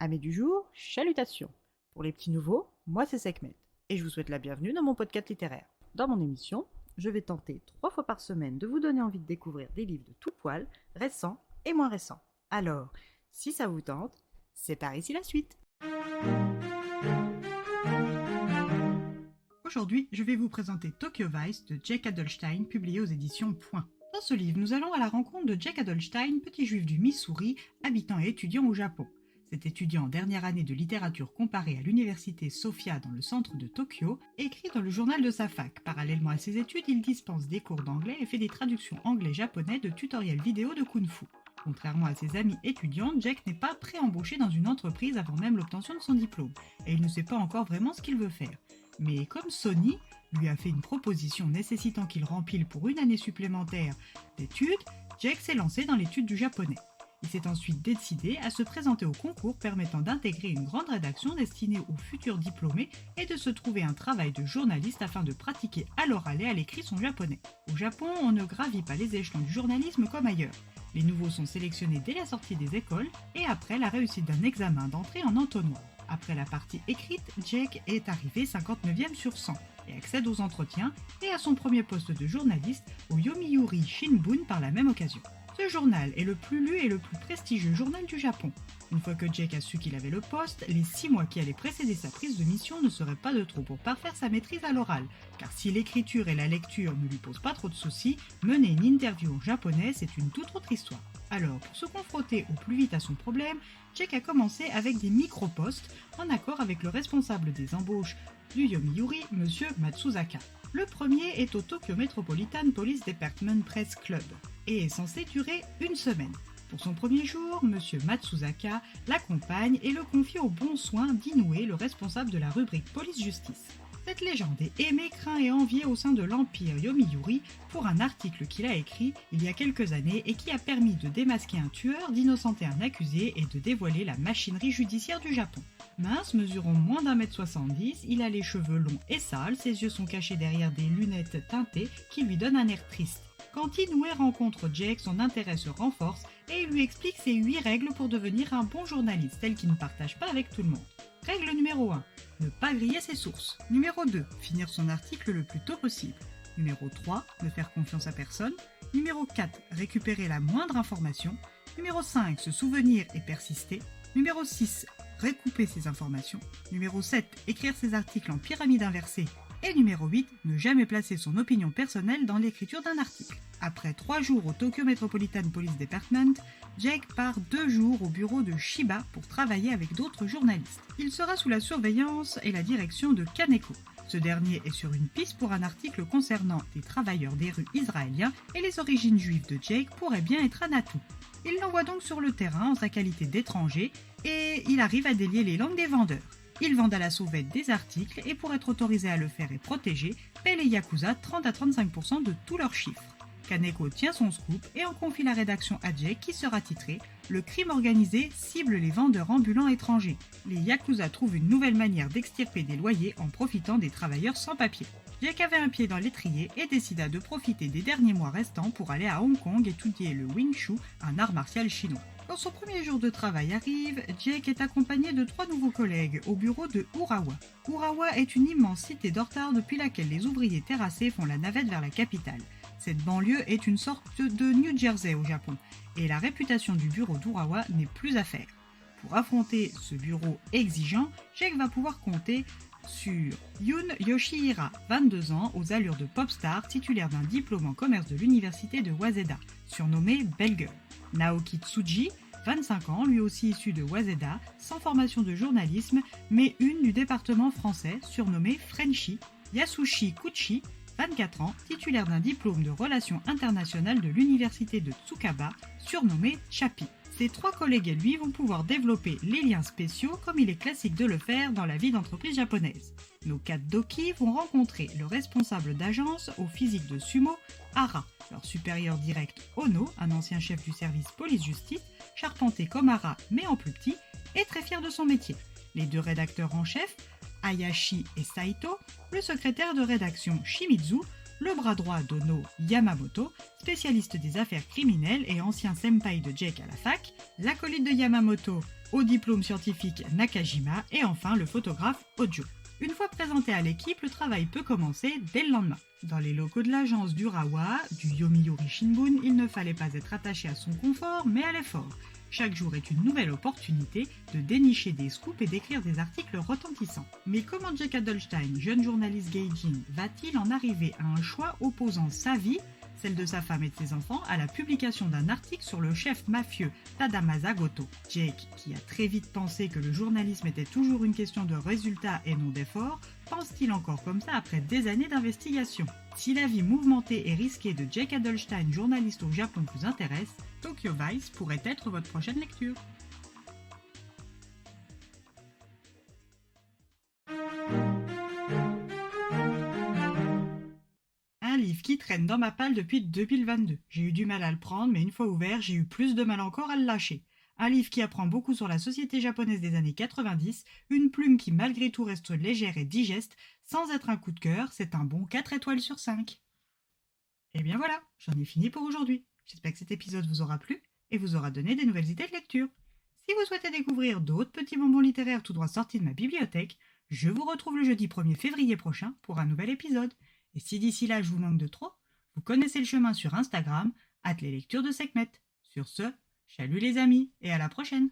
Amis du jour, chalutations. Pour les petits nouveaux, moi c'est Sekhmet et je vous souhaite la bienvenue dans mon podcast littéraire. Dans mon émission, je vais tenter 3 fois par semaine de vous donner envie de découvrir des livres de tout poil, récents et moins récents. Alors, si ça vous tente, c'est par ici la suite. Aujourd'hui, je vais vous présenter Tokyo Vice de Jake Adelstein, publié aux éditions Point. Dans ce livre, nous allons à la rencontre de Jake Adelstein, petit juif du Missouri, habitant et étudiant au Japon. Cet étudiant en dernière année de littérature comparée à l'université Sophia dans le centre de Tokyo écrit dans le journal de sa fac. Parallèlement à ses études, il dispense des cours d'anglais et fait des traductions anglais-japonais de tutoriels vidéo de kung-fu. Contrairement à ses amis étudiants, Jake n'est pas pré-embauché dans une entreprise avant même l'obtention de son diplôme, et il ne sait pas encore vraiment ce qu'il veut faire. Mais comme Sony lui a fait une proposition nécessitant qu'il rempile pour une année supplémentaire d'études, Jake s'est lancé dans l'étude du japonais. Il s'est ensuite décidé à se présenter au concours permettant d'intégrer une grande rédaction destinée aux futurs diplômés et de se trouver un travail de journaliste afin de pratiquer à l'oral et à l'écrit son japonais. Au Japon, on ne gravit pas les échelons du journalisme comme ailleurs. Les nouveaux sont sélectionnés dès la sortie des écoles et après la réussite d'un examen d'entrée en entonnoir. Après la partie écrite, Jake est arrivé 59e sur 100 et accède aux entretiens et à son premier poste de journaliste au Yomiuri Shimbun par la même occasion. Ce journal est le plus lu et le plus prestigieux journal du Japon. Une fois que Jake a su qu'il avait le poste, les 6 mois qui allaient précéder sa prise de mission ne seraient pas de trop pour parfaire sa maîtrise à l'oral, car si l'écriture et la lecture ne lui posent pas trop de soucis, mener une interview en japonais c'est une toute autre histoire. Alors, pour se confronter au plus vite à son problème, Jake a commencé avec des micro-postes en accord avec le responsable des embauches du Yomiuri, M. Matsuzaka. Le premier est au Tokyo Metropolitan Police Department Press Club et est censé durer une semaine. Pour son premier jour, M. Matsuzaka l'accompagne et le confie au bon soin d'Inoue, le responsable de la rubrique Police-Justice. Cette légende est aimée, crainte et enviée au sein de l'Empire Yomiuri pour un article qu'il a écrit il y a quelques années et qui a permis de démasquer un tueur, d'innocenter un accusé et de dévoiler la machinerie judiciaire du Japon. Mince, mesurant moins d'1m70, il a les cheveux longs et sales, ses yeux sont cachés derrière des lunettes teintées qui lui donnent un air triste. Quand Inoue rencontre Jake, son intérêt se renforce et il lui explique ses 8 règles pour devenir un bon journaliste, celles qu'il ne partage pas avec tout le monde. Règle numéro 1. Ne pas griller ses sources. Numéro 2. Finir son article le plus tôt possible. Numéro 3. Ne faire confiance à personne. Numéro 4. Récupérer la moindre information. Numéro 5. Se souvenir et persister. Numéro 6. Recouper ses informations. Numéro 7. Écrire ses articles en pyramide inversée. Et numéro 8, ne jamais placer son opinion personnelle dans l'écriture d'un article. Après 3 jours au Tokyo Metropolitan Police Department, Jake part 2 jours au bureau de Shiba pour travailler avec d'autres journalistes. Il sera sous la surveillance et la direction de Kaneko. Ce dernier est sur une piste pour un article concernant des travailleurs des rues israéliens et les origines juives de Jake pourraient bien être un atout. Il l'envoie donc sur le terrain en sa qualité d'étranger et il arrive à délier les langues des vendeurs. Ils vendent à la sauvette des articles et pour être autorisés à le faire et protégés, paient les Yakuza 30 à 35% de tous leurs chiffres. Kaneko tient son scoop et en confie la rédaction à Jake qui sera titré « Le crime organisé cible les vendeurs ambulants étrangers. Les Yakuza trouvent une nouvelle manière d'extirper des loyers en profitant des travailleurs sans papier ». Jake avait un pied dans l'étrier et décida de profiter des derniers mois restants pour aller à Hong Kong étudier le Wing Chun, un art martial chinois. Quand son premier jour de travail arrive, Jake est accompagné de 3 nouveaux collègues au bureau de Urawa. Urawa est une immense cité dortoir depuis laquelle les ouvriers terrassés font la navette vers la capitale. Cette banlieue est une sorte de New Jersey au Japon, et la réputation du bureau d'Urawa n'est plus à faire. Pour affronter ce bureau exigeant, Jake va pouvoir compter sur Yun Yoshihira, 22 ans, aux allures de pop star, titulaire d'un diplôme en commerce de l'université de Waseda, surnommée Belle Girl. Naoki Tsuji, 25 ans, lui aussi issu de Waseda, sans formation de journalisme, mais une du département français, surnommée Frenchie. Yasushi Kuchi, 24 ans, titulaire d'un diplôme de relations internationales de l'université de Tsukaba, surnommé Chapi. Ces 3 collègues et lui vont pouvoir développer les liens spéciaux comme il est classique de le faire dans la vie d'entreprise japonaise. Nos 4 doki vont rencontrer le responsable d'agence au physique de sumo, Hara, leur supérieur direct Ono, un ancien chef du service police-justice, charpenté comme Hara mais en plus petit, et très fier de son métier. Les 2 rédacteurs en chef, Hayashi et Saito, le secrétaire de rédaction Shimizu, le bras droit d'Ono Yamamoto, spécialiste des affaires criminelles et ancien senpai de Jake à la fac, l'acolyte de Yamamoto, au diplôme scientifique Nakajima et enfin le photographe Ojo. Une fois présenté à l'équipe, le travail peut commencer dès le lendemain. Dans les locaux de l'agence d'Urawa, du Yomiuri Shimbun, il ne fallait pas être attaché à son confort, mais à l'effort. Chaque jour est une nouvelle opportunité de dénicher des scoops et d'écrire des articles retentissants. Mais comment Jack Adelstein, jeune journaliste gaijin, va-t-il en arriver à un choix opposant sa vie, celle de sa femme et de ses enfants, à la publication d'un article sur le chef mafieux Tadamasa Goto? Jake, qui a très vite pensé que le journalisme était toujours une question de résultats et non d'efforts, pense-t-il encore comme ça après des années d'investigation? Si la vie mouvementée et risquée de Jake Adelstein, journaliste au Japon, vous intéresse, Tokyo Vice pourrait être votre prochaine lecture. Un livre qui traîne dans ma palle depuis 2022. J'ai eu du mal à le prendre, mais une fois ouvert, j'ai eu plus de mal encore à le lâcher. Un livre qui apprend beaucoup sur la société japonaise des années 90, une plume qui malgré tout reste légère et digeste, sans être un coup de cœur, c'est un bon 4 étoiles sur 5. Et bien voilà, j'en ai fini pour aujourd'hui. J'espère que cet épisode vous aura plu et vous aura donné des nouvelles idées de lecture. Si vous souhaitez découvrir d'autres petits bonbons littéraires tout droit sortis de ma bibliothèque, je vous retrouve le jeudi 1er février prochain pour un nouvel épisode. Et si d'ici là je vous manque de trop, vous connaissez le chemin sur Instagram, @leslectures de Sekhmet. Sur ce, chalut les amis et à la prochaine.